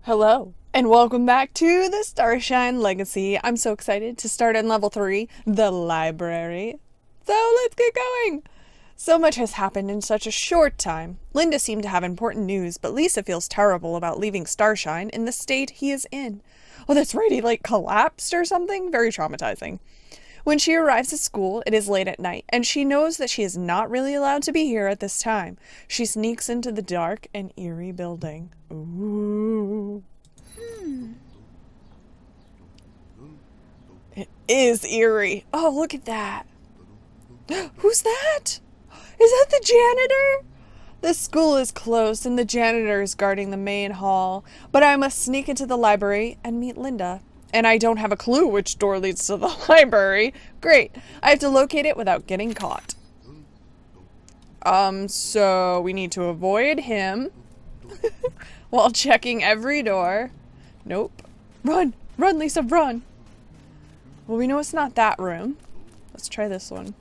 Hello, and welcome back to the Starshine Legacy. I'm so excited to start on level 3, the library. So let's get going! So much has happened in such a short time. Linda seemed to have important news, but Lisa feels terrible about leaving Starshine in the state he is in. Oh, that's right, he collapsed or something? Very traumatizing. When she arrives at school, it is late at night, and she knows that she is not really allowed to be here at this time. She sneaks into the dark and eerie building. Ooh. It is eerie. Oh, look at that. Who's that? Is that the janitor? The school is closed and the janitor is guarding the main hall, but I must sneak into the library and meet Linda. And I don't have a clue which door leads to the library. Great. I have to locate it without getting caught. So we need to avoid him while checking every door. Nope. Run! Run, Lisa, run! Well, we know it's not that room. Let's try this one.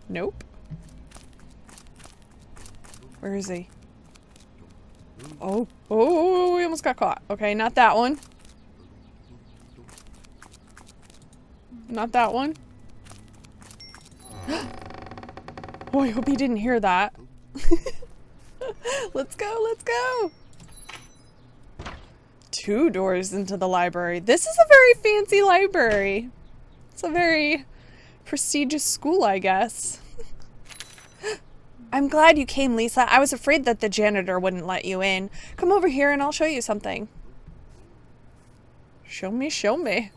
Nope. Where is he? Oh, we almost got caught. Okay, not that one. Not that one. Oh, I hope he didn't hear that. Let's go, let's go. 2 doors into the library. This is a very fancy library. It's a very prestigious school, I guess. I'm glad you came, Lisa. I was afraid that the janitor wouldn't let you in. Come over here and I'll show you something. Show me, show me.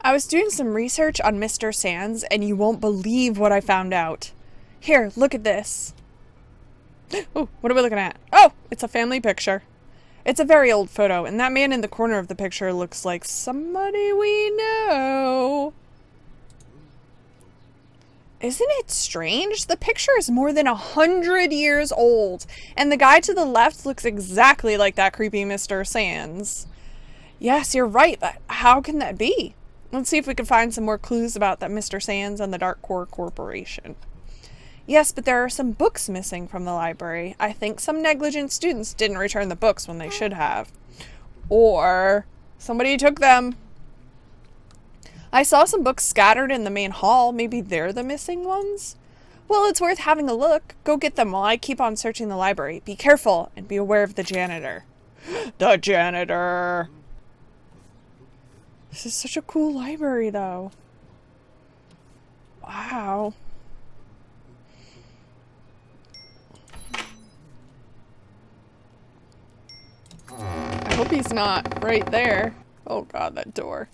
I was doing some research on Mr. Sands, and you won't believe what I found out. Here, look at this. Oh, what are we looking at? Oh, it's a family picture. It's a very old photo, and that man in the corner of the picture looks like somebody we know. Isn't it strange? The picture is more than 100 years old, and the guy to the left looks exactly like that creepy Mr. Sands. Yes, you're right, but how can that be? Let's see if we can find some more clues about that Mr. Sands and the Dark Core Corporation. Yes, but there are some books missing from the library. I think some negligent students didn't return the books when they should have. Or somebody took them. I saw some books scattered in the main hall. Maybe they're the missing ones? Well, it's worth having a look. Go get them while I keep on searching the library. Be careful and be aware of the janitor. The janitor! This is such a cool library, though. Wow. I hope he's not right there. Oh god, that door.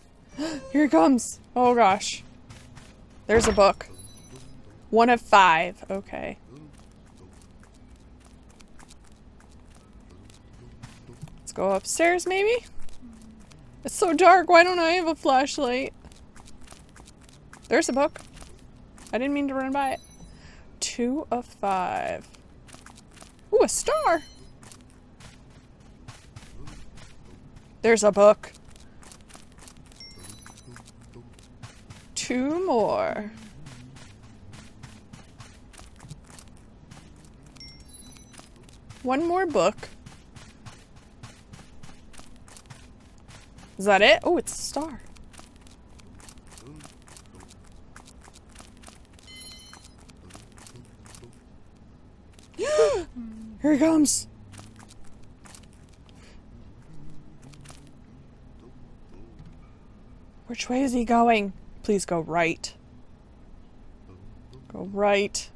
Here he comes. Oh gosh. There's a book. 1 of 5. Okay. Let's go upstairs, maybe? It's so dark, why don't I have a flashlight? There's a book. I didn't mean to run by it. 2 of 5. Ooh, a star! There's a book. 2 more. One more book. Is that it? Oh, it's a star. Here he comes. Which way is he going? Please go right. Go right.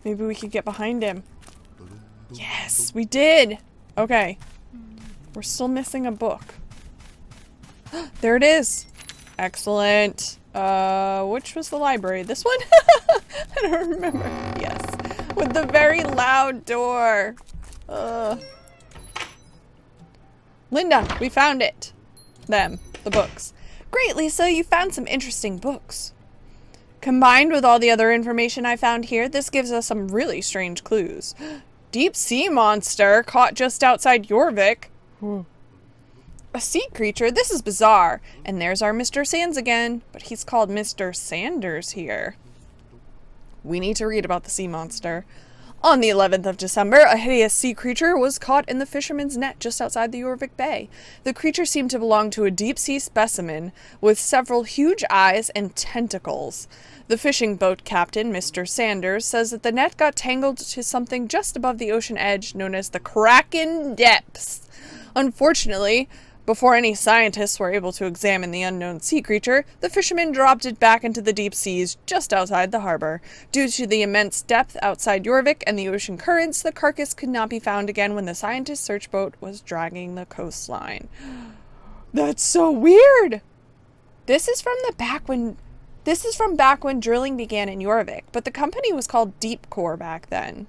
Maybe we could get behind him. Yes, we did. Okay. We're still missing a book. There it is. Excellent. Which was the library? This one? I don't remember. Yes. With the very loud door. Linda, we found it. Them. The books. Great, Lisa, you found some interesting books. Combined with all the other information I found here, this gives us some really strange clues. Deep sea monster caught just outside Jorvik. A sea creature? This is bizarre. And there's our Mr. Sands again, but he's called Mr. Sanders here. We need to read about the sea monster. On the 11th of December, a hideous sea creature was caught in the fisherman's net just outside the Jorvik Bay. The creature seemed to belong to a deep-sea specimen with several huge eyes and tentacles. The fishing boat captain, Mr. Sanders, says that the net got tangled to something just above the ocean edge known as the Kraken Depths. Unfortunately, before any scientists were able to examine the unknown sea creature, the fishermen dropped it back into the deep seas just outside the harbor. Due to the immense depth outside Jorvik and the ocean currents, the carcass could not be found again when the scientist search boat was dragging the coastline. That's so weird! This is from back when drilling began in Jorvik, but the company was called Deep Core back then.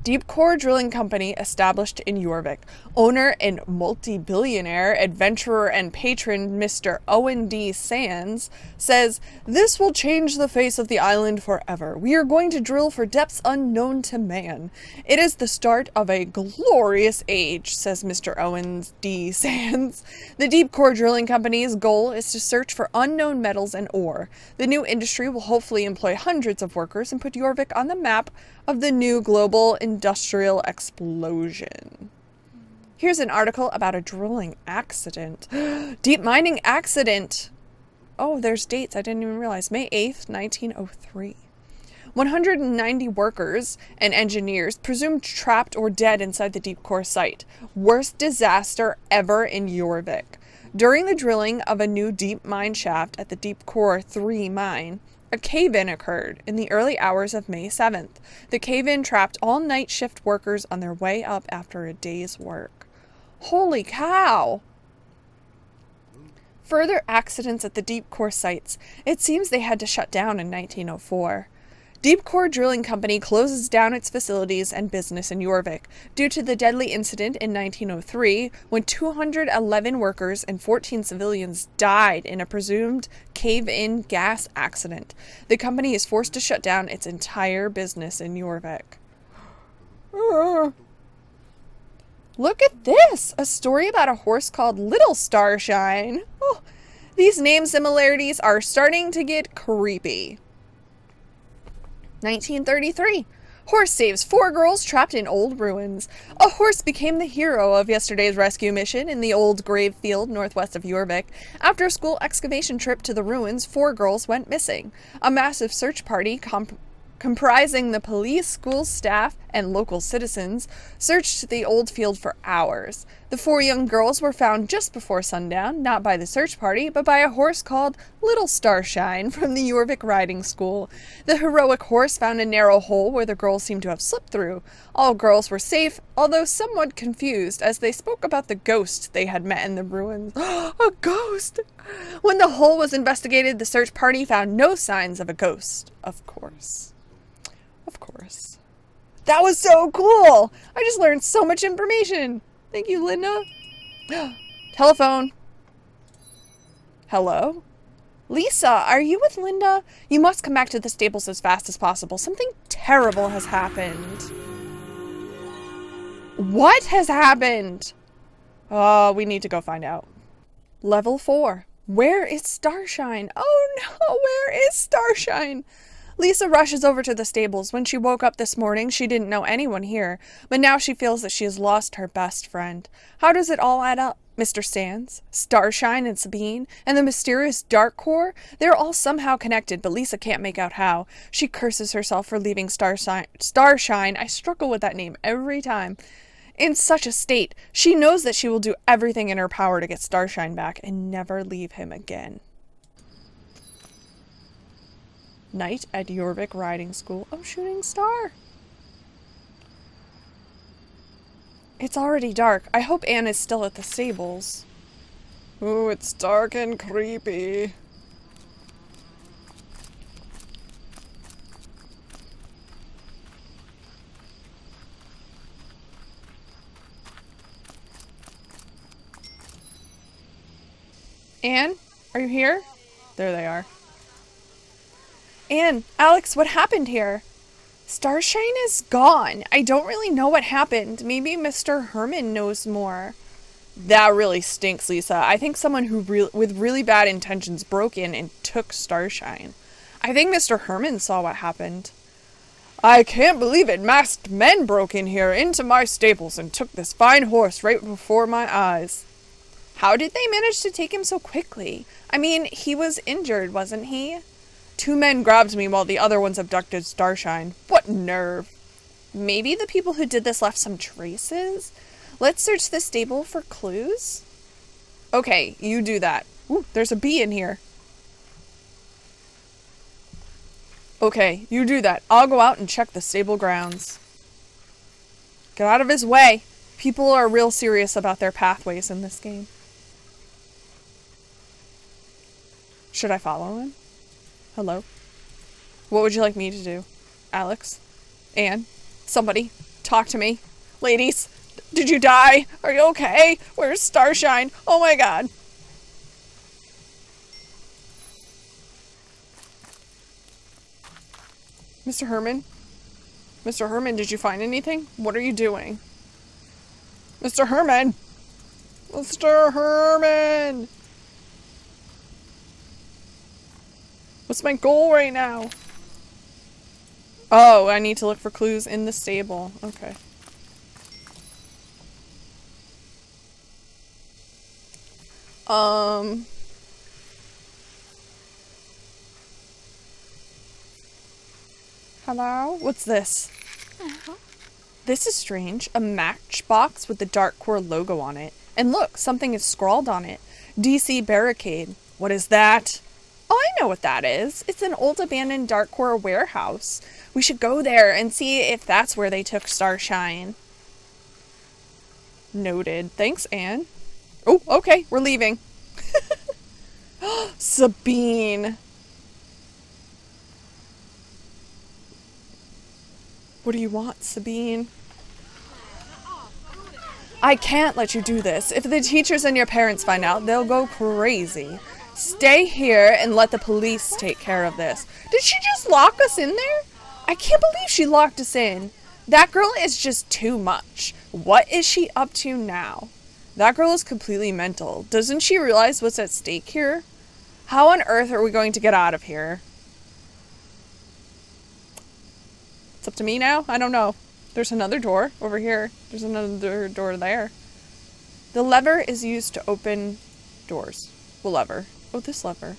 Deep Core Drilling Company, established in Jorvik. Owner and multi-billionaire adventurer and patron Mr. Owen D. Sands says, "This will change the face of the island forever. We are going to drill for depths unknown to man. It is the start of a glorious age," says Mr. Owen D. Sands. The Deep Core Drilling Company's goal is to search for unknown metals and ore. The new industry will hopefully employ hundreds of workers and put Jorvik on the map of the new global industrial explosion. Here's an article about a drilling accident. Deep mining accident. Oh, there's dates. I didn't even realize. May 8th, 1903. 190 workers and engineers presumed trapped or dead inside the Deep Core site. Worst disaster ever in Jorvik. During the drilling of a new deep mine shaft at the Deep Core 3 mine, a cave-in occurred in the early hours of May 7th. The cave-in trapped all night shift workers on their way up after a day's work. Holy cow! Further accidents at the Deep Core sites. It seems they had to shut down in 1904. Deep Core Drilling Company closes down its facilities and business in Jorvik due to the deadly incident in 1903 when 211 workers and 14 civilians died in a presumed cave-in gas accident. The company is forced to shut down its entire business in Jorvik. Look at this! A story about a horse called Little Starshine. Oh, these name similarities are starting to get creepy. 1933. Horse saves 4 girls trapped in old ruins. A horse became the hero of yesterday's rescue mission in the old grave field northwest of Jorvik. After a school excavation trip to the ruins, 4 girls went missing. A massive search party comprising the police, school staff, and local citizens, searched the old field for hours. The 4 young girls were found just before sundown, not by the search party, but by a horse called Little Starshine from the Jorvik riding school. The heroic horse found a narrow hole where the girls seemed to have slipped through. All girls were safe, although somewhat confused, as they spoke about the ghost they had met in the ruins. A ghost! When the hole was investigated, the search party found no signs of a ghost, of course. Of course. That was so cool! I just learned so much information. Thank you, Linda. Telephone. Hello? Lisa, are you with Linda? You must come back to the stables as fast as possible. Something terrible has happened. What has happened? Oh, we need to go find out. Level 4. Where is Starshine? Oh no, where is Starshine? Lisa rushes over to the stables. When she woke up this morning, she didn't know anyone here, but now she feels that she has lost her best friend. How does it all add up? Mr. Sands, Starshine and Sabine, and the mysterious Dark Core? They're all somehow connected, but Lisa can't make out how. She curses herself for leaving Starshine. I struggle with that name every time. In such a state, she knows that she will do everything in her power to get Starshine back and never leave him again. Night at Jorvik Riding School. Oh, shooting star. It's already dark. I hope Anne is still at the stables. Ooh, it's dark and creepy. Anne, are you here? There they are. Anne, Alex, what happened here? Starshine is gone. I don't really know what happened. Maybe Mr. Herman knows more. That really stinks, Lisa. I think someone with really bad intentions broke in and took Starshine. I think Mr. Herman saw what happened. I can't believe it. Masked men broke in here into my stables and took this fine horse right before my eyes. How did they manage to take him so quickly? I mean, he was injured, wasn't he? 2 men grabbed me while the other ones abducted Starshine. What nerve. Maybe the people who did this left some traces? Let's search the stable for clues. Okay, you do that. Ooh, there's a bee in here. Okay, you do that. I'll go out and check the stable grounds. Get out of his way. People are real serious about their pathways in this game. Should I follow him? Hello? What would you like me to do? Alex? Anne? Somebody? Talk to me. Ladies? Did you die? Are you okay? Where's Starshine? Oh my god. Mr. Herman? Mr. Herman, did you find anything? What are you doing? Mr. Herman! Mr. Herman! What's my goal right now? Oh, I need to look for clues in the stable. Okay. Hello? What's this? This is strange. A matchbox with the Dark Core logo on it. And look, something is scrawled on it. DC Barricade. What is that? Oh, I know what that is. It's an old abandoned Dark Core warehouse. We should go there and see if that's where they took Starshine. Noted. Thanks, Anne. Oh, okay. We're leaving. Sabine. What do you want, Sabine? I can't let you do this. If the teachers and your parents find out, they'll go crazy. Stay here and let the police take care of this. Did she just lock us in there? I can't believe she locked us in. That girl is just too much. What is she up to now? That girl is completely mental. Doesn't she realize what's at stake here? How on earth are we going to get out of here? It's up to me now? I don't know. There's another door over here. There's another door there. The lever is used to open doors. What lever? Oh, this lever.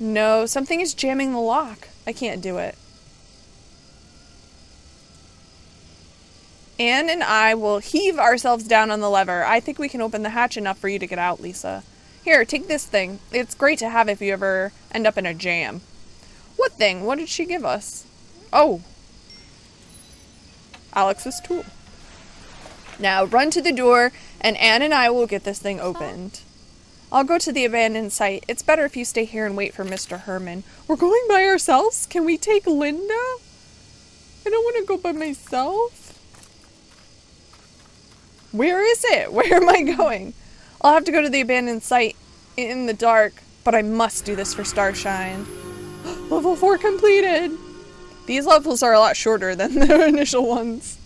No, something is jamming the lock. I can't do it. Anne and I will heave ourselves down on the lever. I think we can open the hatch enough for you to get out, Lisa. Here, take this thing. It's great to have if you ever end up in a jam. What thing? What did she give us? Oh. Alex's tool. Now run to the door and Anne and I will get this thing opened. I'll go to the abandoned site. It's better if you stay here and wait for Mr. Herman. We're going by ourselves? Can we take Linda? I don't want to go by myself. Where is it? Where am I going? I'll have to go to the abandoned site in the dark, but I must do this for Starshine. Level 4 completed! These levels are a lot shorter than the initial ones.